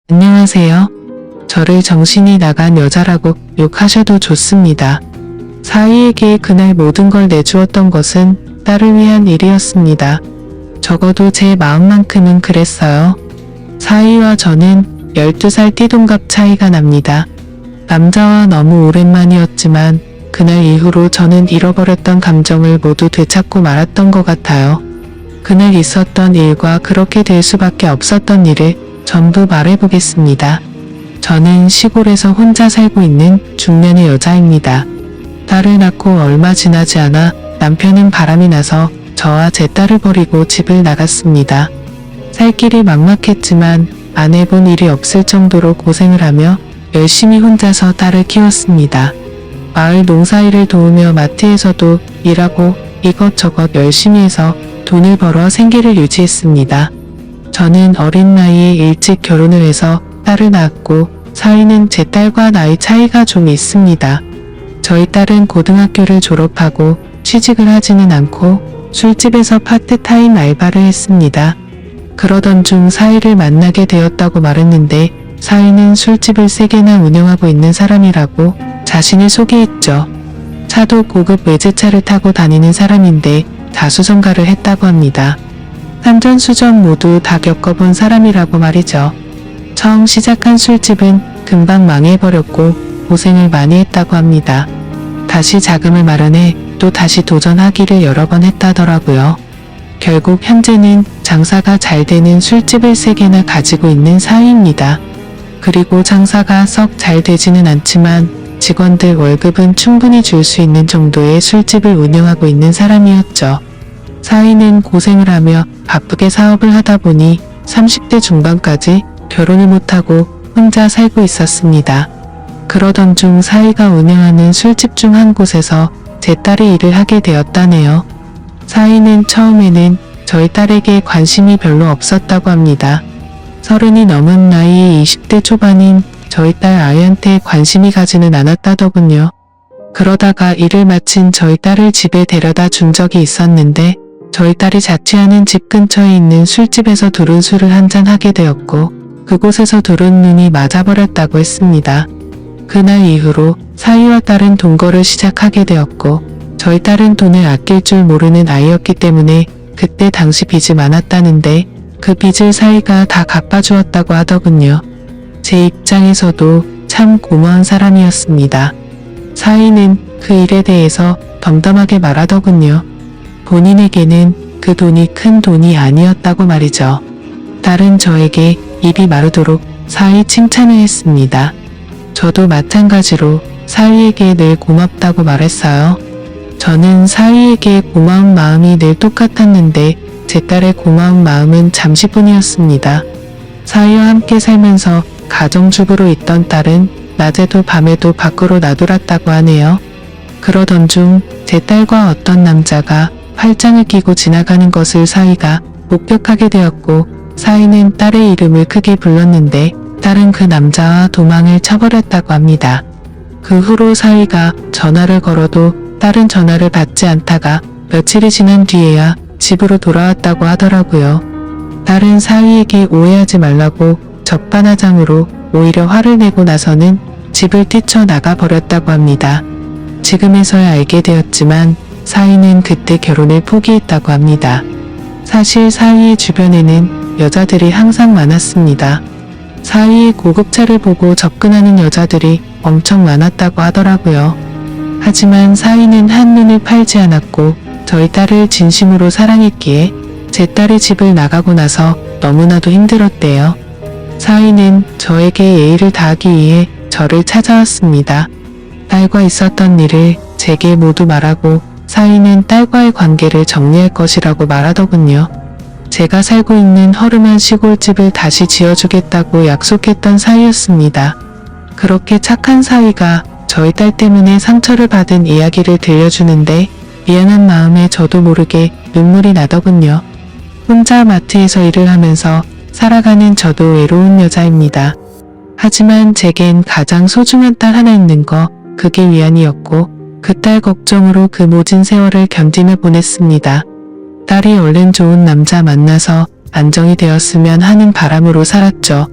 안녕하세요. 저를 정신이 나간 여자라고 욕하셔도 좋습니다. 사위에게 그날 모든 걸 내주었던 것은 딸을 위한 일이었습니다. 적어도 제 마음만큼은 그랬어요. 사위와 저는 12살 띠동갑 차이가 납니다. 남자와 너무 오랜만이었지만 그날 이후로 저는 잃어버렸던 감정을 모두 되찾고 말았던 것 같아요. 그날 있었던 일과 그렇게 될 수밖에 없었던 일을 전부 말해보겠습니다. 저는 시골에서 혼자 살고 있는 중년의 여자입니다. 딸을 낳고 얼마 지나지 않아 남편은 바람이 나서 저와 제 딸을 버리고 집을 나갔습니다. 살 길이 막막했지만 안 해본 일이 없을 정도로 고생을 하며 열심히 혼자서 딸을 키웠습니다. 마을 농사일을 도우며 마트에서도 일하고 이것저것 열심히 해서 돈을 벌어 생계를 유지했습니다. 저는 어린 나이에 일찍 결혼을 해서 딸을 낳았고 사위는 제 딸과 나이 차이가 좀 있습니다. 저희 딸은 고등학교를 졸업하고 취직을 하지는 않고 술집에서 파트타임 알바를 했습니다. 그러던 중 사위를 만나게 되었다고 말했는데 사위는 술집을 3개나 운영하고 있는 사람이라고 자신을 소개했죠. 차도 고급 외제차를 타고 다니는 사람인데 다수성가를 했다고 합니다. 산전수전 모두 다 겪어본 사람이라고 말이죠. 처음 시작한 술집은 금방 망해버렸고 고생을 많이 했다고 합니다. 다시 자금을 마련해 또 다시 도전하기를 여러 번 했다더라고요. 결국 현재는 장사가 잘 되는 술집을 3개나 가지고 있는 사위입니다. 그리고 장사가 썩 잘 되지는 않지만 직원들 월급은 충분히 줄 수 있는 정도의 술집을 운영하고 있는 사람이었죠. 사위는 고생을 하며 바쁘게 사업을 하다 보니 30대 중반까지 결혼을 못하고 혼자 살고 있었습니다. 그러던 중 사위가 운영하는 술집 중 한 곳에서 제 딸이 일을 하게 되었다네요. 사위는 처음에는 저희 딸에게 관심이 별로 없었다고 합니다. 30이 넘은 나이에 20대 초반인 저희 딸 아이한테 관심이 가지는 않았다더군요. 그러다가 일을 마친 저희 딸을 집에 데려다 준 적이 있었는데 저희 딸이 자취하는 집 근처에 있는 술집에서 두른 술을 한잔 하게 되었고 그곳에서 두른 눈이 맞아버렸다고 했습니다. 그날 이후로 사위와 딸은 동거를 시작하게 되었고 저희 딸은 돈을 아낄 줄 모르는 아이였기 때문에 그때 당시 빚이 많았다는데 그 빚을 사위가 다 갚아주었다고 하더군요. 제 입장에서도 참 고마운 사람이었습니다. 사위는 그 일에 대해서 덤덤하게 말하더군요. 본인에게는 그 돈이 큰 돈이 아니었다고 말이죠. 딸은 저에게 입이 마르도록 사위 칭찬을 했습니다. 저도 마찬가지로 사위에게 늘 고맙다고 말했어요. 저는 사위에게 고마운 마음이 늘 똑같았는데 제 딸의 고마운 마음은 잠시뿐이었습니다. 사위와 함께 살면서 가정주부로 있던 딸은 낮에도 밤에도 밖으로 나돌았다고 하네요. 그러던 중 제 딸과 어떤 남자가 팔짱을 끼고 지나가는 것을 사위가 목격하게 되었고 사위는 딸의 이름을 크게 불렀는데 딸은 그 남자와 도망을 쳐버렸다고 합니다. 그 후로 사위가 전화를 걸어도 딸은 전화를 받지 않다가 며칠이 지난 뒤에야 집으로 돌아왔다고 하더라고요. 딸은 사위에게 오해하지 말라고 적반하장으로 오히려 화를 내고 나서는 집을 뛰쳐나가 버렸다고 합니다. 지금에서야 알게 되었지만 사위는 그때 결혼을 포기했다고 합니다. 사실 사위의 주변에는 여자들이 항상 많았습니다. 사위의 고급차를 보고 접근하는 여자들이 엄청 많았다고 하더라고요. 하지만 사위는 한눈을 팔지 않았고 저희 딸을 진심으로 사랑했기에 제 딸이 집을 나가고 나서 너무나도 힘들었대요. 사위는 저에게 예의를 다하기 위해 저를 찾아왔습니다. 딸과 있었던 일을 제게 모두 말하고 사위는 딸과의 관계를 정리할 것이라고 말하더군요. 제가 살고 있는 허름한 시골집을 다시 지어주겠다고 약속했던 사위였습니다. 그렇게 착한 사위가 저희 딸 때문에 상처를 받은 이야기를 들려주는데 미안한 마음에 저도 모르게 눈물이 나더군요. 혼자 마트에서 일을 하면서 살아가는 저도 외로운 여자입니다. 하지만 제겐 가장 소중한 딸 하나 있는 거 그게 위안이었고 그 딸 걱정으로 그 모진 세월을 견디며 보냈습니다. 딸이 얼른 좋은 남자 만나서 안정이 되었으면 하는 바람으로 살았죠.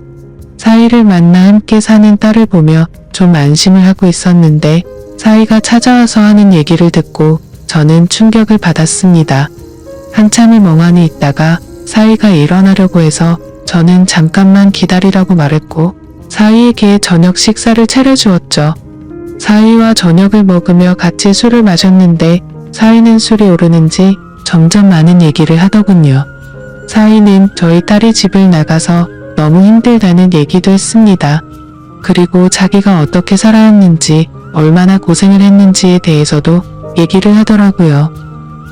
사이를 만나 함께 사는 딸을 보며 좀 안심을 하고 있었는데 사이가 찾아와서 하는 얘기를 듣고 저는 충격을 받았습니다. 한참을 멍하니 있다가 사이가 일어나려고 해서 저는 잠깐만 기다리라고 말했고 사이에게 저녁 식사를 차려주었죠. 사이와 저녁을 먹으며 같이 술을 마셨는데 사이는 술이 오르는지 점점 많은 얘기를 하더군요. 사이는 저희 딸이 집을 나가서 너무 힘들다는 얘기도 했습니다. 그리고 자기가 어떻게 살아왔는지 얼마나 고생을 했는지에 대해서도 얘기를 하더라고요.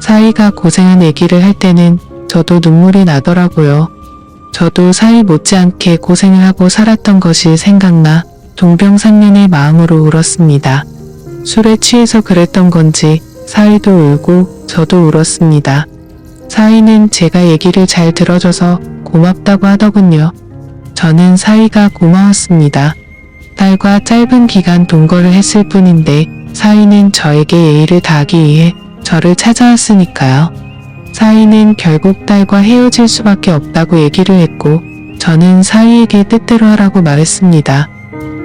사이가 고생한 얘기를 할 때는 저도 눈물이 나더라고요. 저도 사이 못지않게 고생을 하고 살았던 것이 생각나 동병상련의 마음으로 울었습니다. 술에 취해서 그랬던 건지 사이도 울고 저도 울었습니다. 사이는 제가 얘기를 잘 들어줘서 고맙다고 하더군요. 저는 사이가 고마웠습니다. 딸과 짧은 기간 동거를 했을 뿐인데 사이는 저에게 예의를 다하기 위해 저를 찾아왔으니까요. 사이는 결국 딸과 헤어질 수밖에 없다고 얘기를 했고 저는 사이에게 뜻대로 하라고 말했습니다.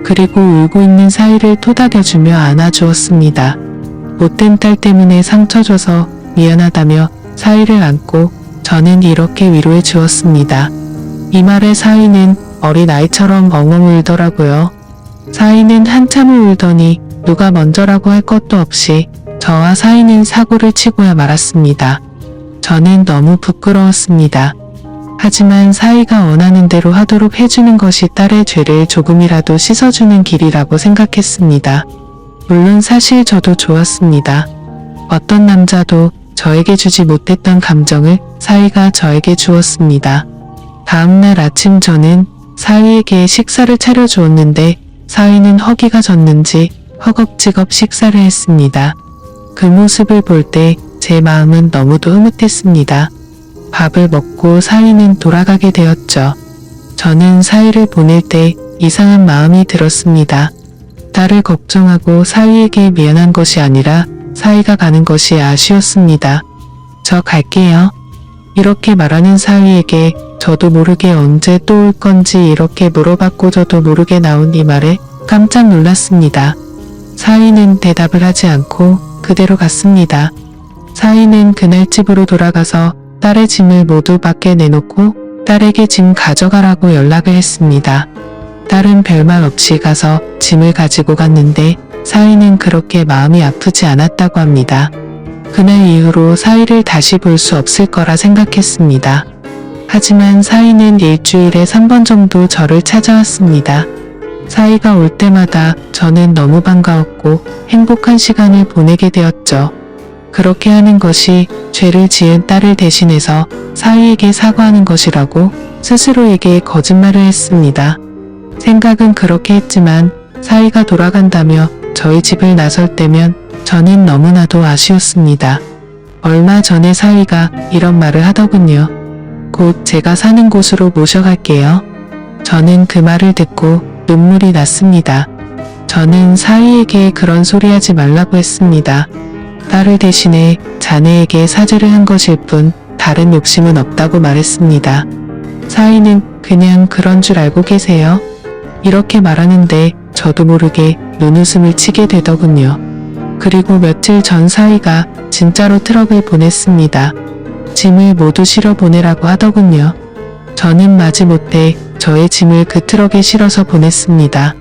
그리고 울고 있는 사이를 토닥여주며 안아주었습니다. 못된 딸 때문에 상처 줘서 미안하다며 사이를 안고 저는 이렇게 위로해 주었습니다. 이 말에 사이는 어린아이처럼 엉엉 울더라고요. 사이는 한참을 울더니 누가 먼저라고 할 것도 없이 저와 사이는 사고를 치고야 말았습니다. 저는 너무 부끄러웠습니다. 하지만 사이가 원하는 대로 하도록 해주는 것이 딸의 죄를 조금이라도 씻어주는 길이라고 생각했습니다. 물론 사실 저도 좋았습니다. 어떤 남자도 저에게 주지 못했던 감정을 사이가 저에게 주었습니다. 다음날 아침 저는 사이에게 식사를 차려주었는데 사이는 허기가 졌는지 허겁지겁 식사를 했습니다. 그 모습을 볼 때 제 마음은 너무도 흐뭇했습니다. 밥을 먹고 사이는 돌아가게 되었죠. 저는 사이를 보낼 때 이상한 마음이 들었습니다. 딸을 걱정하고 사이에게 미안한 것이 아니라 사이가 가는 것이 아쉬웠습니다. 저 갈게요. 이렇게 말하는 사이에게 저도 모르게 언제 또 올 건지 이렇게 물어봤고 저도 모르게 나온 이 말에 깜짝 놀랐습니다. 사이는 대답을 하지 않고 그대로 갔습니다. 사이는 그날 집으로 돌아가서 딸의 짐을 모두 밖에 내놓고 딸에게 짐 가져가라고 연락을 했습니다. 딸은 별말 없이 가서 짐을 가지고 갔는데 사이는 그렇게 마음이 아프지 않았다고 합니다. 그날 이후로 사이를 다시 볼 수 없을 거라 생각했습니다. 하지만 사이는 일주일에 3번 정도 저를 찾아왔습니다. 사이가 올 때마다 저는 너무 반가웠고 행복한 시간을 보내게 되었죠. 그렇게 하는 것이 죄를 지은 딸을 대신해서 사이에게 사과하는 것이라고 스스로에게 거짓말을 했습니다. 생각은 그렇게 했지만 사이가 돌아간다며 저희 집을 나설 때면 저는 너무나도 아쉬웠습니다. 얼마 전에 사이가 이런 말을 하더군요. 곧 제가 사는 곳으로 모셔갈게요. 저는 그 말을 듣고 눈물이 났습니다. 저는 사이에게 그런 소리 하지 말라고 했습니다. 딸을 대신해 자네에게 사죄를 한 것일 뿐 다른 욕심은 없다고 말했습니다. 사이는 그냥 그런 줄 알고 계세요? 이렇게 말하는데 저도 모르게 눈웃음을 치게 되더군요. 그리고 며칠 전 사이가 진짜로 트럭을 보냈습니다. 짐을 모두 실어 보내라고 하더군요. 저는 마지못해 저의 짐을 그 트럭에 실어서 보냈습니다.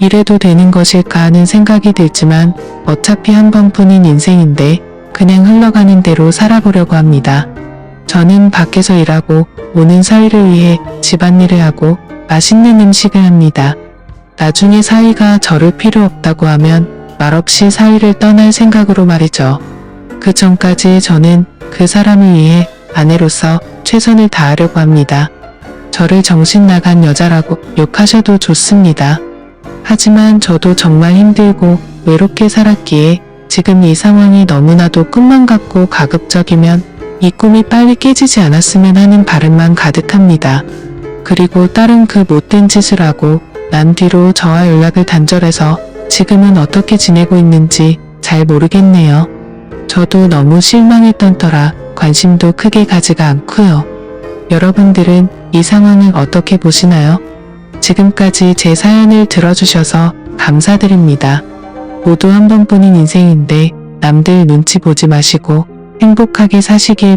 이래도 되는 것일까 하는 생각이 들지만 어차피 한 번뿐인 인생인데 그냥 흘러가는 대로 살아보려고 합니다. 저는 밖에서 일하고 오는 사이를 위해 집안일을 하고 맛있는 음식을 합니다. 나중에 사이가 저를 필요 없다고 하면 말없이 사이를 떠날 생각으로 말이죠. 그 전까지 저는 그 사람을 위해 아내로서 최선을 다하려고 합니다. 저를 정신 나간 여자라고 욕하셔도 좋습니다. 하지만 저도 정말 힘들고 외롭게 살았기에 지금 이 상황이 너무나도 꿈만 같고 가급적이면 이 꿈이 빨리 깨지지 않았으면 하는 바람만 가득합니다. 그리고 딸은 그 못된 짓을 하고 난 뒤로 저와 연락을 단절해서 지금은 어떻게 지내고 있는지 잘 모르겠네요. 저도 너무 실망했던 터라 관심도 크게 가지가 않고요. 여러분들은 이 상황을 어떻게 보시나요? 지금까지 제 사연을 들어주셔서 감사드립니다. 모두 한 번뿐인 인생인데 남들 눈치 보지 마시고 행복하게 사시길